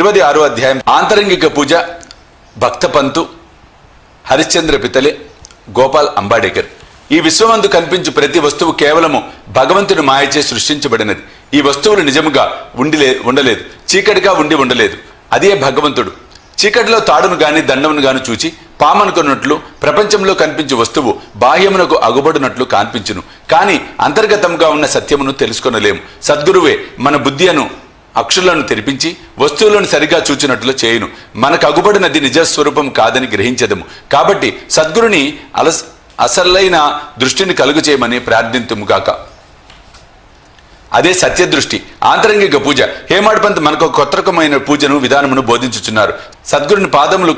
26వ అధ్యాయం ఆంతరంగిక పూజ భక్త పంతు హరిశ్చంద్ర పితలే గోపాల్ అంబాడేకర్. ఈ విశ్వమందు కనిపించు ప్రతి వస్తువు కేవలము భగవంతుని మాయచే సృష్టించబడినది. ఈ వస్తువులు నిజముగా ఉండలేదు, చీకటిగా ఉండలేదు. అదే భగవంతుడు. చీకటిలో తాడును గాని దండమును గాని చూచి పామనుకున్నట్లు ప్రపంచంలో కనిపించే వస్తువు బాహ్యమునకు అగుబడినట్లు కనిపించును, కానీ అంతర్గతంగా ఉన్న సత్యమును తెలుసుకొనలేము. సద్గురువే మన బుద్ధి అను అక్షులను తెరిపించి వస్తువులను సరిగా చూచినట్లు చేయును. మనకు అగుబడినది నిజస్వరూపం కాదని గ్రహించదము. కాబట్టి సద్గురుని అసలైన దృష్టిని కలుగు చేయమని ప్రార్థింతుముగాక. అదే సత్యదృష్టి. ఆంతరంగిక పూజ. హేమాడ్ పంత్ మనకు కొత్త రకమైన పూజను విధానమును బోధించుచున్నారు. సద్గురుని పాదములు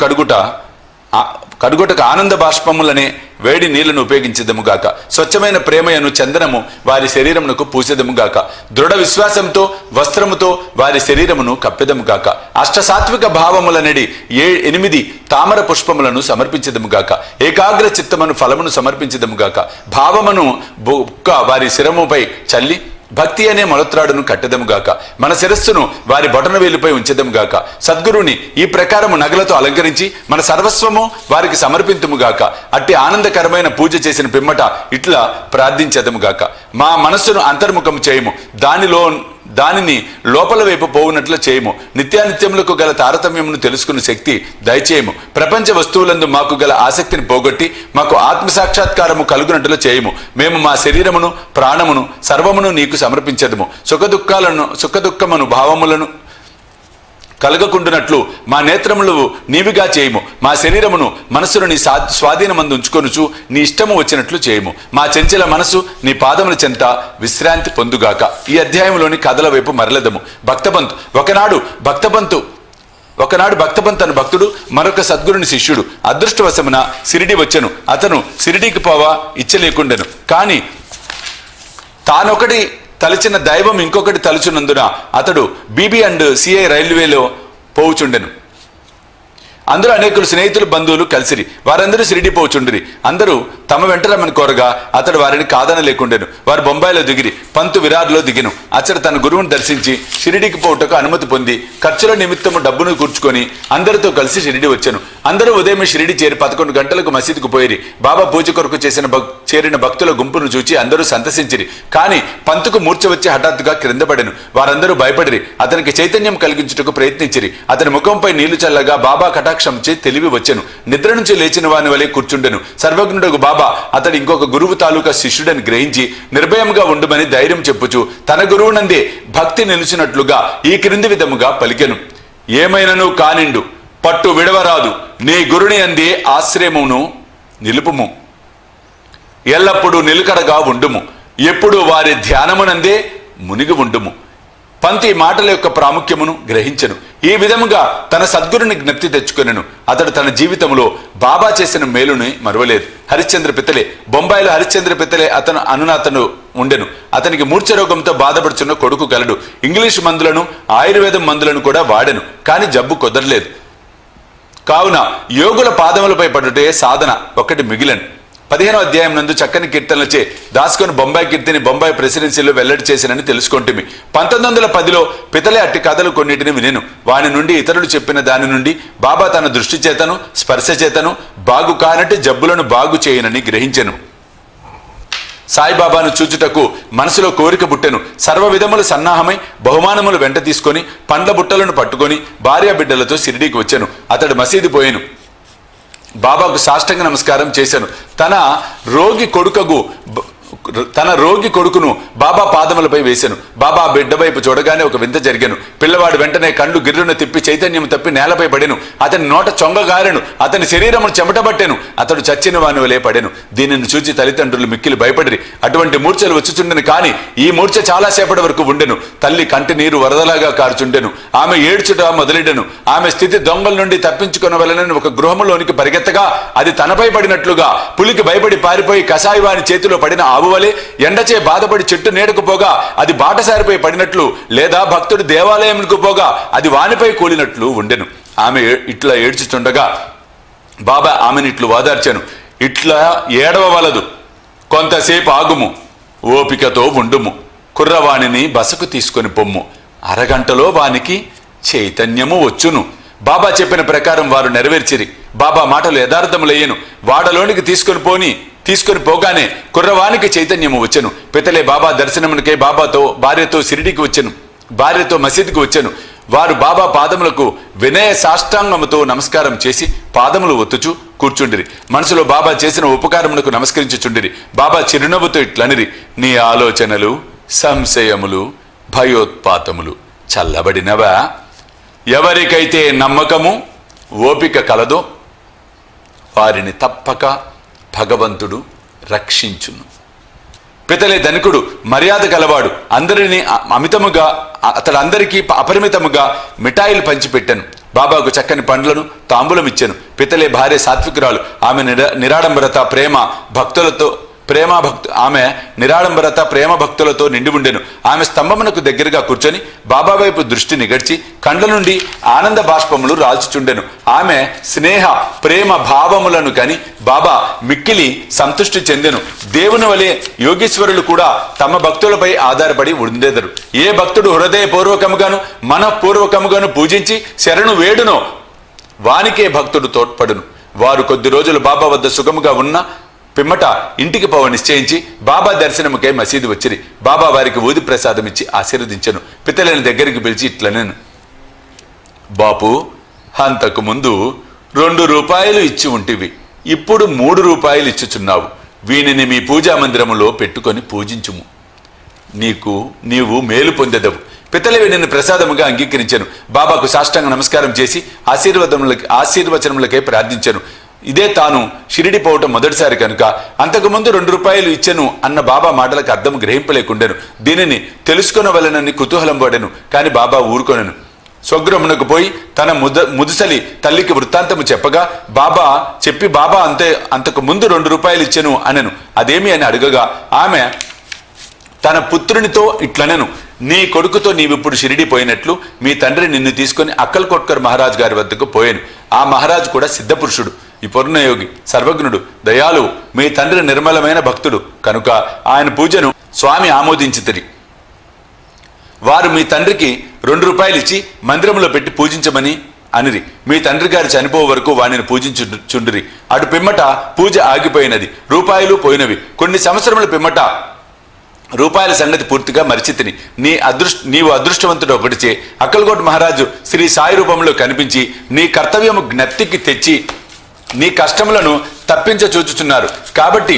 కడుగుటకు ఆనంద బాష్పములనే వేడి నీళ్లను ఉపయోగించదముగాక. స్వచ్ఛమైన ప్రేమయను చందనము వారి శరీరమునకు పూసేదముగాక. దృఢ విశ్వాసంతో వస్త్రముతో వారి శరీరమును కప్పెదముగాక. అష్టసాత్విక భావములనడి 8 తామర పుష్పములను సమర్పించదముగాక. ఏకాగ్ర చిత్తమును ఫలమును సమర్పించదముగాక. భావమును వారి శిరముపై చల్లి భక్తి అనే మొలత్రాడును కట్టెదముగాక. మన శిరస్సును వారి బొటన వేలుపై ఉంచెదముగాక. సద్గురుని ఈ ప్రకారము నగలతో అలంకరించి మన సర్వస్వము వారికి సమర్పింతుముగాక. అట్టి ఆనందకరమైన పూజ చేసిన పిమ్మట ఇట్లా ప్రార్థించదముగాక. మా మనస్సును అంతర్ముఖము చేయము, దానిని లోపల వైపు పోవునట్లు చేయము. నిత్యానిత్యములకు గల తారతమ్యమును తెలుసుకున్న శక్తి దయచేయము. ప్రపంచ వస్తువులందు మాకు గల ఆసక్తిని పోగొట్టి మాకు ఆత్మసాక్షాత్కారము కలుగునట్లు చేయము. మేము మా శరీరమును ప్రాణమును సర్వమును నీకు సమర్పించదము. సుఖదుఖమును భావములను కలగకుండునట్లు మా నేత్రములు నీవిగా చేయము. మా శరీరమును మనస్సును నీ స్వాధీనమందు ఉంచుకొనుచు నీ ఇష్టము వచ్చినట్లు చేయము. మా చంచల మనసు నీ పాదముల చెంత విశ్రాంతి పొందుగాక. ఈ అధ్యాయంలోని కథల వైపు మరలదము. భక్తపంత్. ఒకనాడు భక్తపంత్ అను భక్తుడు మరొక సద్గురుని శిష్యుడు. అదృష్టవశమున సిరిడి వచ్చెను. అతను సిరిడికి పోవా ఇచ్చలేకుండెను. కానీ తానొకటి తలచిన దైవం ఇంకొకటి తలుచున్నందున అతడు బీబీ అండ్ సిఐ రైల్వేలో పోవుచుండెను. అందరూ అనేకులు స్నేహితులు బంధువులు కలిసిరి. వారందరూ సిరిడి పోవుచుండిరి. అందరూ తమ వెంట రమ్మని కోరగా అతడు వారిని కాదనలేకుండెను. వారు బొంబాయిలో దిగిరి. పంతు విరార్లో దిగెను. అతడు తన గురువును దర్శించి షిరిడికి పోవుటకు అనుమతి పొంది ఖర్చుల నిమిత్తము డబ్బును కూర్చుకొని అందరితో కలిసి షిరిడి వచ్చాను. అందరూ ఉదయం షిరిడి చేరి 11 గంటలకు మసీదుకు పోయిరి. బాబా పూజ కొరకు చేరిన భక్తుల గుంపును చూచి అందరూ సంతసించిరి. కానీ పంతుకు మూర్ఛ వచ్చి హఠాత్తుగా క్రింద పడెను. వారందరూ భయపడిరి. అతనికి చైతన్యం కలిగించుటకు ప్రయత్నించిరి. అతని ముఖంపై నీళ్లు చల్లగా బాబా కటాక్షంచే తెలివి వచ్చెను. నిద్ర నుంచి లేచిన వాని వలె కూర్చుండెను. సర్వజ్ఞుడకు బాబా అతడు ఇంకొక గురువు తాలూకా శిష్యుడని గ్రహించి నిర్భయంగా ఉండుమని ధైర్యం చెప్పుచు తన గురువునందే భక్తి నిలిచినట్లుగా ఈ క్రింది విధముగా పలికెను. ఏమైనను కానిండు పట్టు విడవరాదు, నీ గురుని అందే ఆశ్రయమును నిలుపుము. ఎల్లప్పుడూ నిలకడగా ఉండుము, ఎప్పుడు వారి ధ్యానమునందే మునిగి ఉండుము. పంత్ ఈ మాటల యొక్క ప్రాముఖ్యమును గ్రహించెను. ఈ విధముగా తన సద్గురుని జ్ఞప్తి తెచ్చుకొనెను. అతడు తన జీవితంలో బాబా చేసిన మేలుని మరువలేదు. హరిశ్చంద్ర పితలే. బొంబాయిలో హరిశ్చంద్ర పితలే అతను ఉండెను. అతనికి మూర్ఛ రోగంతో బాధపడుచున్న కొడుకు గలడు. ఇంగ్లీష్ మందులను ఆయుర్వేదం మందులను కూడా వాడెను. కానీ జబ్బు కుదరలేదు. కావున యోగుల పాదములపై పడుటే సాధన ఒకటి మిగిలను. 15వ అధ్యాయం నందు చక్కని కీర్తనలచే దాసుకొని బొంబాయి కీర్తిని బొంబాయి ప్రెసిడెన్సీలో వెల్లడి చేసినని తెలుసుకొంటిమి. 1910లో పితలే అట్టి కథలు కొన్నిటిని వినెను. వాని నుండి ఇతరులు చెప్పిన దాని నుండి బాబా తన దృష్టి చేతను స్పర్శ చేతను బాగు కానట్టు జబ్బులను బాగు చేయనని గ్రహించెను. సాయిబాబాను చూచుటకు మనసులో కోరిక పుట్టెను. సర్వ విధములు సన్నాహమై బహుమానములు వెంట తీసుకొని పండ్ల బుట్టలను పట్టుకొని భార్య బిడ్డలతో షిరిడీకి వచ్చాను. అతడు మసీదు పోయాను. బాబాకు సాష్టాంగ నమస్కారం చేశాను. తన రోగి కొడుకును బాబా పాదములపై వేశాను. బాబా బిడ్డ వైపు చూడగానే ఒక వింత జరిగాను. పిల్లవాడు వెంటనే కళ్ళు గిర్రున తిప్పి చైతన్యం తప్పి నేలపై పడెను. అతని నోట చొంగగారెను. అతని శరీరమును చెమటబట్టెను. అతడు చచ్చిన వాని వలె పడెను. దీనిని చూచి తల్లిదండ్రులు మిక్కిలి భయపడిరి. అటువంటి మూర్ఛలు వచ్చుచుండెను. కానీ ఈ మూర్ఛ చాలాసేపటి వరకు ఉండెను. తల్లి కంటి నీరు వరదలాగా కారుచుండెను. ఆమె ఏడ్చుట మొదలెడెను. ఆమె స్థితి దొంగల నుండి తప్పించుకొనవలెనని ఒక గృహములోనికి పరిగెత్తగా అది తనపై పడినట్లుగా పులికి భయపడి పారిపోయి కసాయి వాని చేతిలో పడిన ఆవు వలె ఎండచే బాధపడి చెట్టు నీడకు పోగా అది బాటసారిపై పడినట్లు, లేదా భక్తుడు దేవాలయంకు పోగా అది వానిపై కూలినట్లు ఉండెను. ఆమె ఇట్లా ఏడ్చుచుండగా బాబా ఆమెను ఇట్లు వాదార్చాను. ఇట్లా ఏడవవలదు, కొంతసేపు ఆగుము, ఓపికతో ఉండుము. కుర్రవాణిని బసకు తీసుకొని పొమ్ము. అరగంటలో వానికి చైతన్యము వచ్చును. బాబా చెప్పిన ప్రకారం వారు నెరవేర్చిరి. బాబా మాటలు యథార్థములయ్యను. వాడలోనికి తీసుకొని పోగానే కుర్రవానికి చైతన్యము వచ్చెను. పితలే బాబా దర్శనమునికై భార్యతో షిరిడీకి వచ్చెను. భార్యతో మసీదుకు వచ్చెను. వారు బాబా పాదములకు వినయ సాష్టాంగముతో నమస్కారం చేసి పాదములు ఒత్తుచు కూర్చుండిరి. మనసులో బాబా చేసిన ఉపకారమునకు నమస్కరించుచుండిరి. బాబా చిరునవ్వుతో ఇట్లనిరి, నీ ఆలోచనలు, సంశయములు, భయోత్పాతములు చల్లబడినవా? ఎవరికైతే నమ్మకము, ఓపిక కలదో వారిని తప్పక భగవంతుడు రక్షించును. పితలే ధనికుడు, మర్యాద కలవాడు. అందరినీ అందరికీ అపరిమితముగా మిఠాయిలు పంచిపెట్టాను. బాబాకు చక్కని పండ్లను తాంబూలం ఇచ్చాను. పితలే భార్య సాత్వికురాలు. ఆమె నిరాడంబరత ప్రేమ భక్తులతో నిండి ఉండెను. ఆమె స్తంభమునకు దగ్గరగా కూర్చొని బాబా వైపు దృష్టి నిగడ్చి కండ్ల నుండి ఆనంద బాష్పములు రాల్చుచుండెను. ఆమె స్నేహ ప్రేమ భావములను కని బాబా మిక్కిలి సంతృష్టి చెందెను. దేవుని వలె యోగీశ్వరులు కూడా తమ భక్తులపై ఆధారపడి ఉండేదరు. ఏ భక్తుడు హృదయపూర్వకముగాను మనఃపూర్వకముగాను పూజించి శరణు వేడునో వానికే భక్తుడు తోడ్పడును. వారు కొద్ది రోజులు బాబా వద్ద సుఖముగా ఉన్న పిమ్మట ఇంటికి పోవ నిశ్చయించి బాబా దర్శనముకై మసీదు వచ్చిరి. బాబా వారికి ఊది ప్రసాదం ఇచ్చి ఆశీర్వదించెను. పితలని దగ్గరికి పిలిచి ఇట్లనెను, బాపు, అంతకు ముందు 2 రూపాయలు ఇచ్చి ఉంటివి, ఇప్పుడు 3 రూపాయలు ఇచ్చుచున్నావు. వీనిని మీ పూజా మందిరములో పెట్టుకొని పూజించుము. నీవు మేలు పొందెదవు. పితలవి నిన్ను ప్రసాదముగా అంగీకరించెను. బాబాకు సాష్టాంగ నమస్కారం చేసి ఆశీర్వచనములకై ప్రార్థించెను. ఇదే తాను షిరిడి పోవటం మొదటిసారి కనుక అంతకుముందు 2 రూపాయలు ఇచ్చెను అన్న బాబా మాటలకు అర్థం గ్రహింపలేకుండెను. దీనిని తెలుసుకొనవలనని కుతూహలం పడెను. కాని బాబా ఊరుకొనెను. స్వగృహమునకు పోయి తన ముదుసలి తల్లికి వృత్తాంతము చెప్పగా బాబా అంతకు ముందు 2 రూపాయలు ఇచ్చెను అనెను. అదేమి అని అడగగా ఆమె తన పుత్రునితో ఇట్లనెను, నీ కొడుకుతో నీవిప్పుడు షిరిడి పోయినట్లు మీ తండ్రి నిన్ను తీసుకొని అక్కల్కోట్కర్ మహారాజ్ గారి వద్దకు పోయాను. ఆ మహారాజు కూడా సిద్ధపురుషుడు, ఈ పూర్ణయోగి, సర్వజ్ఞుడు, దయాళువు. మీ తండ్రి నిర్మలమైన భక్తుడు కనుక ఆయన పూజను స్వామి ఆమోదించితిరి. వారు మీ తండ్రికి 2 రూపాయలు ఇచ్చి మందిరంలో పెట్టి పూజించమని అనిరి. మీ తండ్రి గారు చనిపో వరకు వాణిని పూజించుచుండిరి. అటు పిమ్మట పూజ ఆగిపోయినది. రూపాయలు పోయినవి. కొన్ని సంవత్సరముల పిమ్మట రూపాయల సంగతి పూర్తిగా మరిచితిని. నీవు అదృష్టవంతుడు ఒకటిచే అక్కల్కోట్ మహారాజు శ్రీ సాయి రూపంలో కనిపించి నీ కర్తవ్యము జ్ఞప్తికి తెచ్చి నీ కష్టములను తప్పించ చూచుచున్నారు. కాబట్టి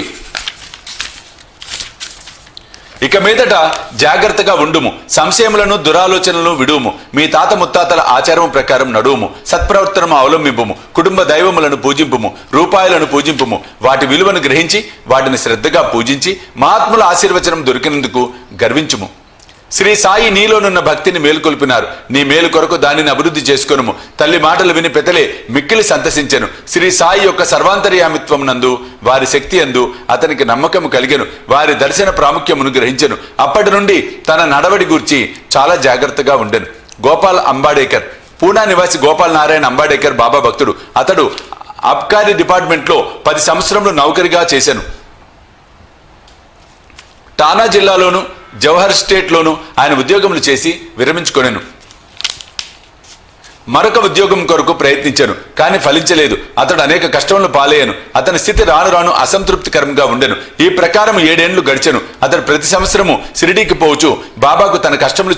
ఇక మీదట జాగ్రత్తగా ఉండుము. సంశయములను దురాలోచనలను విడువుము. మీ తాత ముత్తాతల ఆచారము ప్రకారం నడువుము. సత్ప్రవర్తనము అవలంబింపుము. కుటుంబ దైవములను పూజింపుము. రూపాయలను పూజింపుము. వాటి విలువను గ్రహించి వాటిని శ్రద్ధగా పూజించి మహాత్ముల ఆశీర్వచనం దొరికినందుకు గర్వించుము. శ్రీ సాయి నీలోనున్న భక్తిని మేలుకొల్పినారు. నీ మేలు కొరకు దానిని అభివృద్ధి చేసుకొనుము. తల్లి మాటలు విని పెతలే మిక్కిలి సంతసించెను. శ్రీ సాయి యొక్క సర్వాంతర్యామిత్వం నందు వారి శక్తి యందు అతనికి నమ్మకము కలిగెను. వారి దర్శన ప్రాముఖ్యమును గ్రహించెను. అప్పటి నుండి తన నడవడి గూర్చి చాలా జాగ్రత్తగా ఉండెను. గోపాల్ అంబాడేకర్, పూనా నివాసి గోపాల్ నారాయణ అంబాడేకర్ బాబా భక్తుడు. అతడు అబ్కారీ డిపార్ట్మెంట్లో 10 సంవత్సరములు నౌకరిగా చేశాను. టానా జిల్లాలోను జవహర్ స్టేట్లోను ఆయన ఉద్యోగములు చేసి విరమించుకొనెను. మరొక ఉద్యోగం కొరకు ప్రయత్నించాను, కానీ ఫలించలేదు. అతడు అనేక కష్టములు పాలయ్యాను. అతని స్థితి రాను రాను అసంతృప్తికరంగా ఉండెను. ఈ ప్రకారం 7 ఏళ్లు గడిచెను. అతడు ప్రతి సంవత్సరము షిరిడీకి పోవచ్చు బాబాకు తన కష్టములు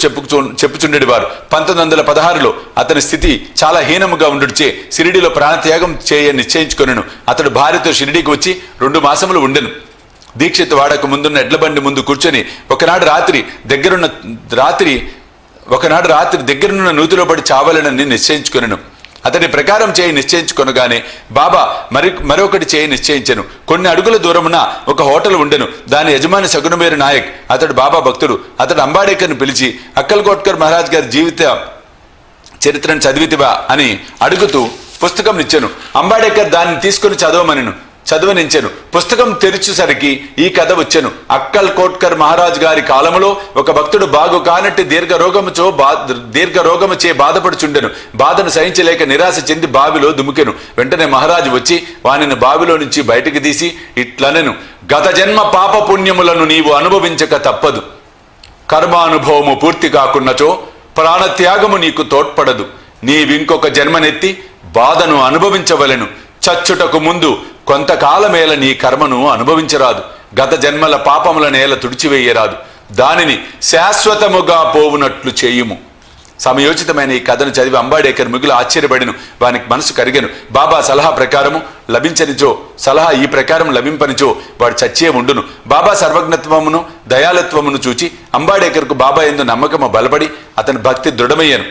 చెప్పుచుండేవారు. 1916లో అతని స్థితి చాలా హీనముగా ఉండుచే షిరిడీలో ప్రాణత్యాగం చేయ నిశ్చయించుకొనెను. అతడు భార్యతో షిరిడీకి వచ్చి 2 మాసములు ఉండెను. దీక్షిత్ వాడకు ముందున్న ఎడ్లబండి ముందు కూర్చొని ఒకనాడు రాత్రి దగ్గరున్న నూతిలో పడి చావాలనని నిశ్చయించుకొనెను. అతడి ప్రకారం చేయి నిశ్చయించుకొనగానే బాబా మరొకటి చేయి నిశ్చయించెను. కొన్ని అడుగుల దూరమున ఒక హోటల్ ఉండెను. దాని యజమాని సగుణమేరు నాయక్. అతడు బాబా భక్తుడు. అతడు అంబాడేకర్ను పిలిచి అక్కల్కోట్కర్ మహారాజ్ గారి జీవిత చరిత్రను చదివితివా అని అడుగుతూ పుస్తకం ఇచ్చాను. అంబాడేకర్ దాన్ని తీసుకుని చదవనించెను. పుస్తకం తెరిచేసరికి ఈ కథ వచ్చెను. అక్కల్ కోట్కర్ మహారాజ్ గారి కాలములో ఒక భక్తుడు బాగు కానట్టి దీర్ఘరోగముచే బాధపడుచుండెను. బాధను సహించలేక నిరాశ చెంది బావిలో దుముకెను. వెంటనే మహారాజు వచ్చి వానిని బావిలో నుంచి బయటికి తీసి ఇట్లనెను, గత జన్మ పాప పుణ్యములను నీవు అనుభవించక తప్పదు. కర్మానుభవము పూర్తి కాకున్నచో ప్రాణత్యాగము నీకు తోడ్పడదు. నీవింకొక జన్మనెత్తి బాధను అనుభవించవలెను. చచ్చుటకు ముందు కొంతకాలమేల నీ కర్మను అనుభవించరాదు. గత జన్మల పాపముల నేల తుడిచివేయరాదు. దానిని శాశ్వతముగా పోవునట్లు చేయుము. సమయోచితమైన ఈ కథను చదివి అంబాడేకర్ మిగులు ఆశ్చర్యపడిను. వానికి మనసు కరిగెను. బాబా సలహా ప్రకారము లభించనిచో, సలహా ఈ ప్రకారం లభింపనిచో వాడు చచ్చే ఉండును. బాబా సర్వజ్ఞత్వమును దయాలత్వమును చూచి అంబాడేకర్కు బాబా యందు నమ్మకము బలపడి అతని భక్తి దృఢమయ్యాను.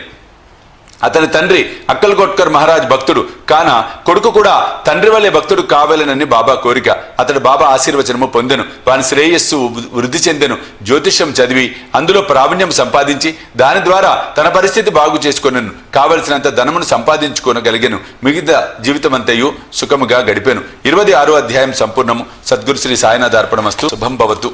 అతని తండ్రి అక్కల్కోట్కర్ మహారాజ్ భక్తుడు కాన కొడుకు కూడా తండ్రి వల్లే భక్తుడు కావాలనని బాబా కోరిక. అతడు బాబా ఆశీర్వచనము పొందెను. వాని శ్రేయస్సు వృద్ధి చెందెను. జ్యోతిష్యం చదివి అందులో ప్రావీణ్యం సంపాదించి దాని ద్వారా తన పరిస్థితి బాగు చేసుకొనెను. కావలసినంత ధనమును సంపాదించుకోనగలిగెను. మిగతా జీవితమంతయు సుఖముగా గడిపెను. 26వ అధ్యాయం సంపూర్ణము. సద్గురు శ్రీ సాయినాథ అర్పణమస్తు. శుభం భవతు.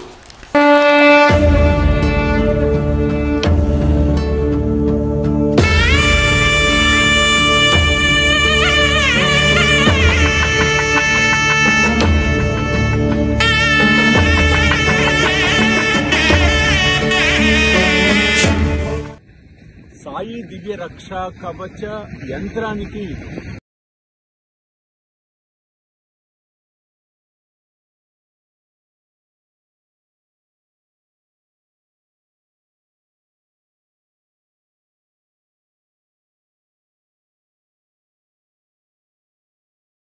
సాయి దివ్య రక్షా కవచ యంత్రానికి